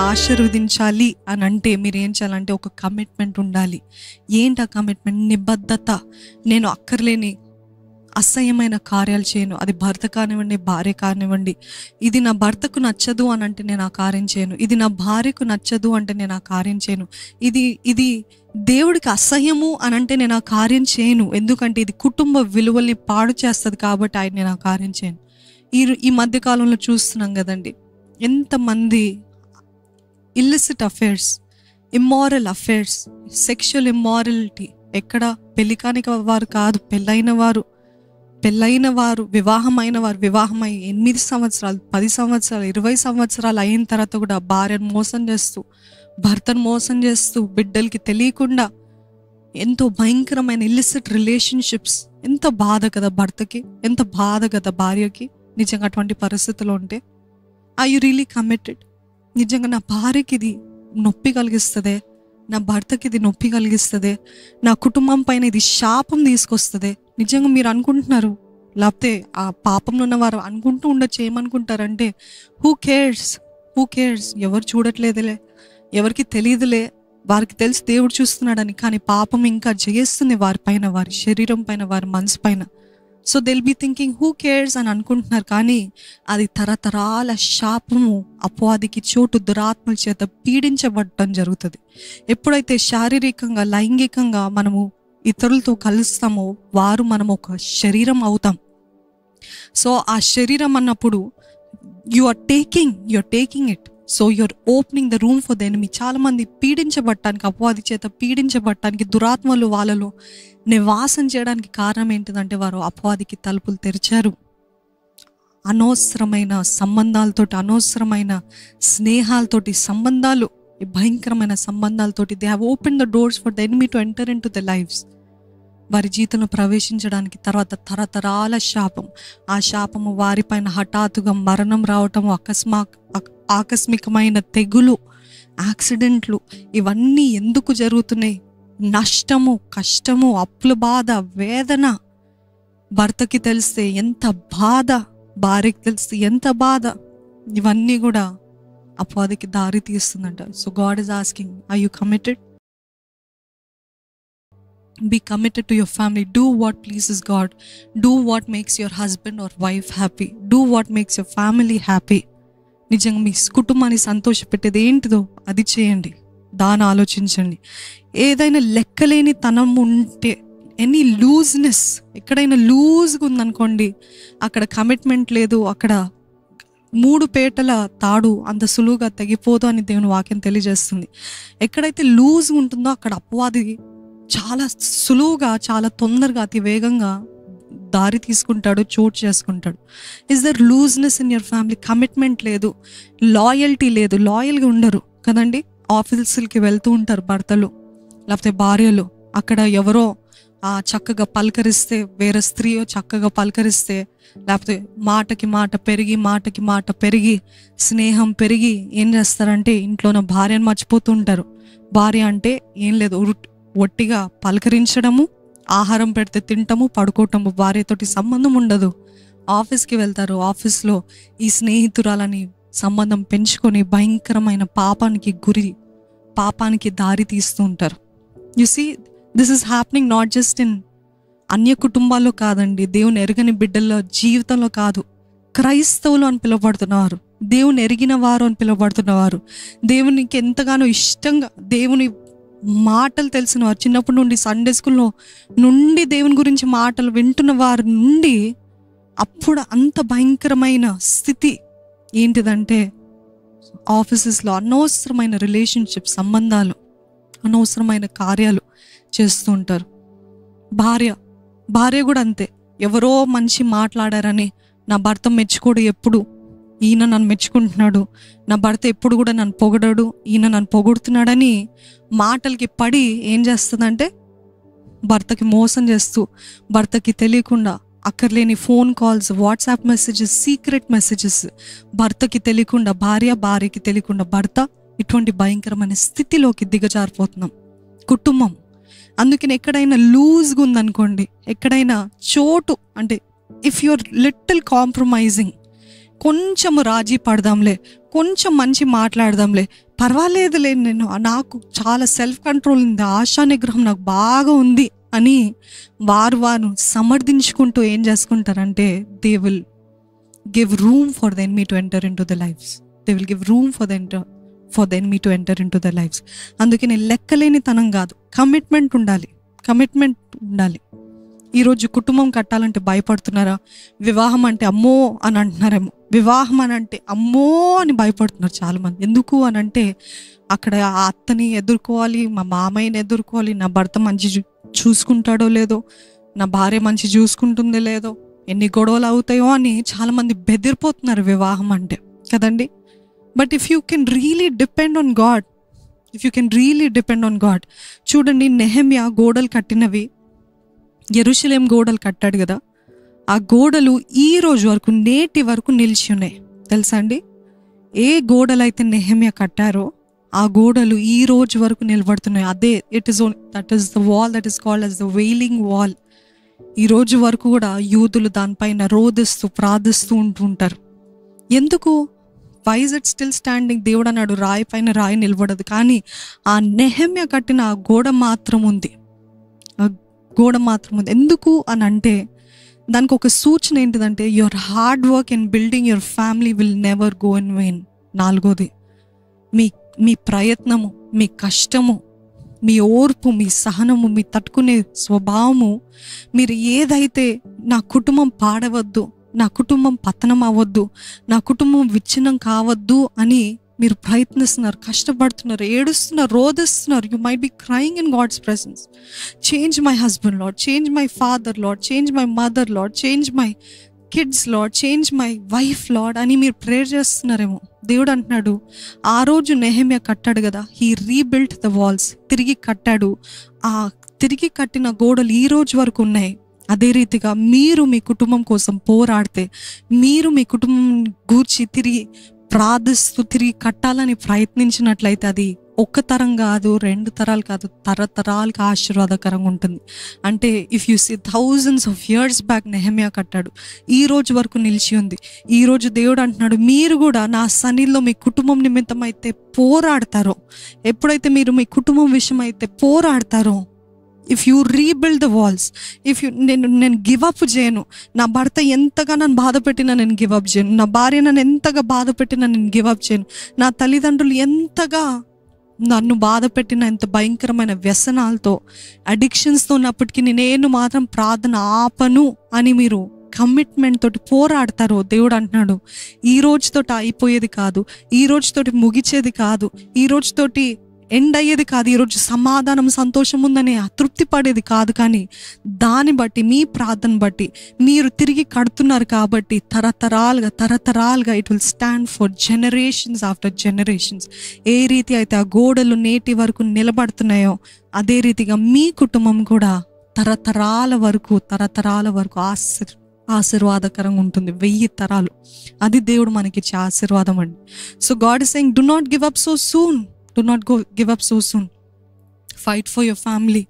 ఆశీర్వదించాలి అని అంటే మీరు ఏం చేయాలంటే ఒక కమిట్మెంట్ ఉండాలి. ఏంటి ఆ కమిట్మెంట్? నిబద్ధత. నేను అక్కర్లేని అసహ్యమైన కార్యాలు చేయను. అది భర్త కానివ్వండి, భార్య కానివ్వండి. ఇది నా భర్తకు నచ్చదు అని అంటే నేను ఆ కార్యం చేయను. ఇది నా భార్యకు నచ్చదు అంటే నేను ఆ కార్యం చేయను. ఇది దేవుడికి అసహ్యము అని అంటే నేను ఆ కార్యం చేయను. ఎందుకంటే ఇది కుటుంబ విలువల్ని పాడు చేస్తుంది కాబట్టి నేను ఆ కార్యం చేయను. ఈ మధ్యకాలంలో చూస్తున్నాం కదండి, ఎంతమంది illicit affairs, immoral affairs, sexual immorality. ఎక్కడ? పెళ్లికాని వారు కాదు, పెళ్ళైన వారు, వివాహమైన వారు, వివాహమై 8 సంవత్సరాలు, 10 సంవత్సరాలు, 20 సంవత్సరాలు అయిన తర్వాత కూడా భార్యను మోసం చేస్తూ, భర్తను మోసం చేస్తూ, బిడ్డలకి తెలియకుండా ఎంతో భయంకరమైన ఇల్లిసిట్ రిలేషన్షిప్స్. ఎంత బాధ కదా భర్తకి, ఎంత బాధ కదా భార్యకి. నిజంగా అటువంటి పరిస్థితుల్లో ఉంటే ఆర్ యు రియలీ కమిటెడ్? నిజంగా నా భార్యకి ఇది నొప్పి కలిగిస్తుంది, నా భర్తకి ఇది నొప్పి కలిగిస్తుంది, నా కుటుంబం పైన ఇది శాపం తీసుకొస్తుంది. నిజంగా మీరు అనుకుంటున్నారు, లేకపోతే ఆ పాపంలో ఉన్న వారు అనుకుంటూ ఉండొచ్చు. ఏమనుకుంటారంటే, హూ కేర్స్, ఎవరు చూడట్లేదులే, ఎవరికి తెలియదులే, వారికి తెలిసి దేవుడు చూస్తున్నాడని. కానీ పాపం ఇంకా జయిస్తుంది వారి పైన, వారి శరీరం పైన, వారి మనసు పైన. So they'll be thinking who cares అని అనుకుంటున్నారు. కానీ అది తరతరాల శాపము, అపవాదికి చోటు, దురాత్మల చేత పీడించబడటం జరుగుతుంది. ఎప్పుడైతే శారీరకంగా, లైంగికంగా మనము ఇతరులతో కలుస్తామో మనం ఒక శరీరం అవుతాం. సో ఆ శరీరం అన్నప్పుడు you are taking it. So you're opening the room for the enemy. చాలా మంది పీడించబడటానికి, అపవాది చేత పీడించబడటానికి, దురాత్మలు వాళ్ళలో నివాసం చేయడానికి కారణం ఏంటిదంటే వారు అపవాదికి తలుపులు తెరిచారు. అనవసరమైన సంబంధాలతోటి, అనవసరమైన స్నేహాలతోటి, భయంకరమైన సంబంధాలతోటి they have open the doors for the enemy to enter into the lifes. వారి జీవితంలో ప్రవేశించడానికి. తర్వాత తరతరాల శాపం, ఆ శాపము వారిపైన హఠాత్తుగా మరణం రావటము, ఆకస్మికమైన తెగులు, యాక్సిడెంట్లు, ఇవన్నీ ఎందుకు జరుగుతున్నాయి? నష్టము, కష్టము, అప్పుల బాధ, వేదన. భర్తకి తెలిస్తే ఎంత బాధ, భార్యకి తెలిస్తే ఎంత బాధ. ఇవన్నీ కూడా అపవాదికి దారి తీస్తుందంట. So God is asking, are you committed? Be committed to your family. Do what pleases God. Do what makes your husband or wife happy. Do what makes your family happy. నిజంగా మీ కుటుంబాన్ని సంతోషపెట్టేది ఏంటిదో అది చేయండి. దాన్ని ఆలోచించండి. ఏదైనా లెక్కలేని తనం ఉంటే, ఎనీ లూజ్నెస్, ఎక్కడైనా లూజ్గా ఉందనుకోండి, అక్కడ కమిట్మెంట్ లేదు, అక్కడ 3 పేటల తాడు అంత సులువుగా తెగిపోదు అని దేవుని వాక్యం తెలియజేస్తుంది. ఎక్కడైతే లూజ్ ఉంటుందో అక్కడ అపవాది చాలా సులువుగా, చాలా తొందరగా, అతి వేగంగా దారి తీసుకుంటాడు, చోటు చేసుకుంటాడు. Is there looseness in your family? Commitment లేదు, లాయల్టీ లేదు, లాయల్గా ఉండరు కదండి. ఆఫీసులకి వెళ్తూ ఉంటారు భర్తలు లేకపోతే భార్యలు. అక్కడ ఎవరో చక్కగా పలకరిస్తే, వేరే స్త్రీ చక్కగా పలకరిస్తే, లేకపోతే మాటకి మాట పెరిగి స్నేహం పెరిగి ఏం చేస్తారంటే ఇంట్లోన భార్యను మర్చిపోతూ ఉంటారు. భార్య అంటే ఏం లేదు, ఒట్టిగా పలకరించడము, ఆహారం పెడితే తింటము, పడుకోవటము, భార్యతోటి సంబంధం ఉండదు. ఆఫీస్కి వెళ్తారు, ఆఫీస్లో ఈ స్నేహితురాలని సంబంధం పెంచుకొని భయంకరమైన పాపానికి దారి తీస్తూ ఉంటారు. You see, this is happening not just in అన్య కుటుంబాల్లో కాదండి, దేవుని ఎరగని బిడ్డల్లో జీవితంలో కాదు. క్రైస్తవులు అని పిలువబడుతున్నవారు, దేవుని ఎరిగిన వారు అని పిలువబడుతున్నవారు, దేవునికి ఎంతగానో ఇష్టంగా దేవుని మాటలు తెలిసిన వారు, చిన్నప్పటి నుండి సండే స్కూల్లో నుండి దేవుని గురించి మాటలు వింటున్న వారి నుండి అప్పుడు అంత భయంకరమైన స్థితి ఏంటిదంటే ఆఫీసెస్లో అనవసరమైన రిలేషన్షిప్, సంబంధాలు, అనవసరమైన కార్యాలు చేస్తూ ఉంటారు. భార్య కూడా అంతే. ఎవరో మనిషి మాట్లాడారని నా భర్త మెచ్చుకోడు, ఎప్పుడు ఈయన నన్ను మెచ్చుకుంటున్నాడు, నా భర్త ఎప్పుడు కూడా నన్ను పొగడాడు, ఈయన నన్ను పొగుడుతున్నాడని మాటలకి పడి ఏం చేస్తుందంటే భర్తకి మోసం చేస్తూ, భర్తకి తెలియకుండా అక్కర్లేని phone calls, WhatsApp messages, secret messages, భర్తకి తెలియకుండా భార్యకి తెలియకుండా భర్త, ఇటువంటి భయంకరమైన స్థితిలోకి దిగజారిపోతున్నాం కుటుంబం. అందుకని ఎక్కడైనా లూజ్గా ఉందనుకోండి, ఎక్కడైనా చోటు అంటే ఇఫ్ యూఆర్ లిటిల్ కాంప్రమైజింగ్, కొంచెము రాజీ పడదాంలే, కొంచెం మంచి మాట్లాడదాంలే, పర్వాలేదులే, నాకు చాలా సెల్ఫ్ కంట్రోల్ ఉంది, ఆశా నిగ్రహం నాకు బాగా ఉంది అని వారు సమర్థించుకుంటూ ఏం చేసుకుంటారంటే they will give room for the enemy to enter into the lifes. They will give room for the enemy to enter into the lifes. అందుకని లెక్కలేని తనం కాదు, కమిట్మెంట్ ఉండాలి. ఈరోజు కుటుంబం కట్టాలంటే భయపడుతున్నారా? వివాహం అంటే అమ్మో అని అంటున్నారేమో. వివాహం అని అంటే అమ్మో అని భయపడుతున్నారు చాలామంది. ఎందుకు అని అంటే అక్కడ ఆ అత్తని ఎదుర్కోవాలి, మా మామయ్యని ఎదుర్కోవాలి, నా భర్త మంచి చూసుకుంటాడో లేదో, నా భార్య మంచి చూసుకుంటుందో లేదో, ఎన్ని గొడవలు అవుతాయో అని చాలామంది బెదిరిపోతున్నారు వివాహం అంటే కదండి. But if you can really depend on God, చూడండి నెహెమ్యా గోడలు కట్టినవి, యెరూషలేం గోడలు కట్టాడు కదా, ఆ గోడలు ఈ రోజు వరకు నేటి వరకు నిలిచి ఉన్నాయి తెలుసా అండి. ఏ గోడలు అయితే నెహెమ్యా కట్టారో ఆ గోడలు ఈ రోజు వరకు నిలబడుతున్నాయి. అదే that is the wall that is called as the wailing wall. ఈ రోజు వరకు కూడా యూదులు దానిపైన రోదిస్తూ ప్రార్థిస్తూ ఉంటుంటారు. ఎందుకు? Why is it still standing? దేవుడు అన్నాడు రాయి పైన రాయి నిలబడదు, కానీ ఆ నెహెమ్యా కట్టిన ఆ గోడ మాత్రం ఉంది. ఎందుకు అని అంటే దానికి ఒక సూచన ఏంటిదంటే your hard work in building your family will never go in vain. 4వది, మీ ప్రయత్నము, మీ కష్టము, మీ ఓర్పు, మీ సహనము, మీ తట్టుకునే స్వభావము, మీరు ఏదైతే నా కుటుంబం పాడవద్దు, నా కుటుంబం పతనం అవ్వద్దు, నా కుటుంబం విచ్ఛిన్నం కావద్దు అని మీరు ప్రయత్నిస్తున్నారు, కష్టపడుతున్నారు, ఏడుస్తున్నారు, రోదిస్తున్నారు. You might be crying in God's presence. Change my husband Lord, change my father Lord, change my mother Lord, change my kids Lord, change my wife Lord అని మీరు ప్రేయర్ చేస్తున్నారేమో. దేవుడు అంటున్నాడు ఆ రోజు నెహెమ్యా కట్టాడు కదా, హీ రీబిల్ట్ ద వాల్స్, తిరిగి కట్టాడు. ఆ తిరిగి కట్టిన గోడలు ఈ రోజు వరకు ఉన్నాయి. అదే రీతిగా మీరు మీ కుటుంబం కోసం పోరాడితే, మీరు మీ కుటుంబం గూర్చి తిరిగి ప్రార్థిస్తూ తిరిగి కట్టాలని ప్రయత్నించినట్లయితే అది ఒక్క తరం కాదు, 2 తరాలు కాదు, తరతరాలకు ఆశీర్వాదకరంగా ఉంటుంది. అంటే if you see thousands of years back Nehemiah కట్టాడు, ఈ రోజు వరకు నిలిచి ఉంది. ఈ రోజు దేవుడు అంటున్నాడు మీరు కూడా నా సన్నిధిలో మీ కుటుంబం నిమిత్తం అయితే పోరాడతారో, ఎప్పుడైతే మీరు మీ కుటుంబం విషయం అయితే పోరాడతారో, if you rebuild the walls, if you నేను గివ్ అప్ చేయను, నా భర్త ఎంతగా నన్ను బాధ పెట్టినా నేను గివ్ అప్ చేయను, నా భార్య నన్ను ఎంతగా బాధ పెట్టినా నేను గివ్ అప్ చేయను, నా తల్లిదండ్రులు ఎంతగా నన్ను బాధ పెట్టిన, ఎంత భయంకరమైన వ్యసనాలతో అడిక్షన్స్తో ఉన్నప్పటికీ నేను మాత్రం ప్రార్థన ఆపను అని మీరు కమిట్మెంట్ తోటి పోరాడతారో, దేవుడు అంటున్నాడు ఈ రోజుతోటి అయిపోయేది కాదు, ఈ రోజుతోటి ముగిచేది కాదు, ఈ రోజుతోటి ఎండ్ అయ్యేది కాదు, ఈరోజు సమాధానం సంతోషం ఉందని అతృప్తి పడేది కాదు, కానీ దాన్ని బట్టి మీ ప్రార్థన బట్టి మీరు తిరిగి కడుతున్నారు కాబట్టి తరతరాలుగా it will stand for generations after generations. ఏ రీతి అయితే ఆ గోడలు నేటి వరకు నిలబడుతున్నాయో అదే రీతిగా మీ కుటుంబం కూడా తరతరాల వరకు ఆశీర్వాదకరంగా ఉంటుంది. 1000 తరాలు. అది దేవుడు మనకిచ్చే ఆశీర్వాదం అండి. So God is saying, do not give up so soon. Do not give up so soon. Fight for your family.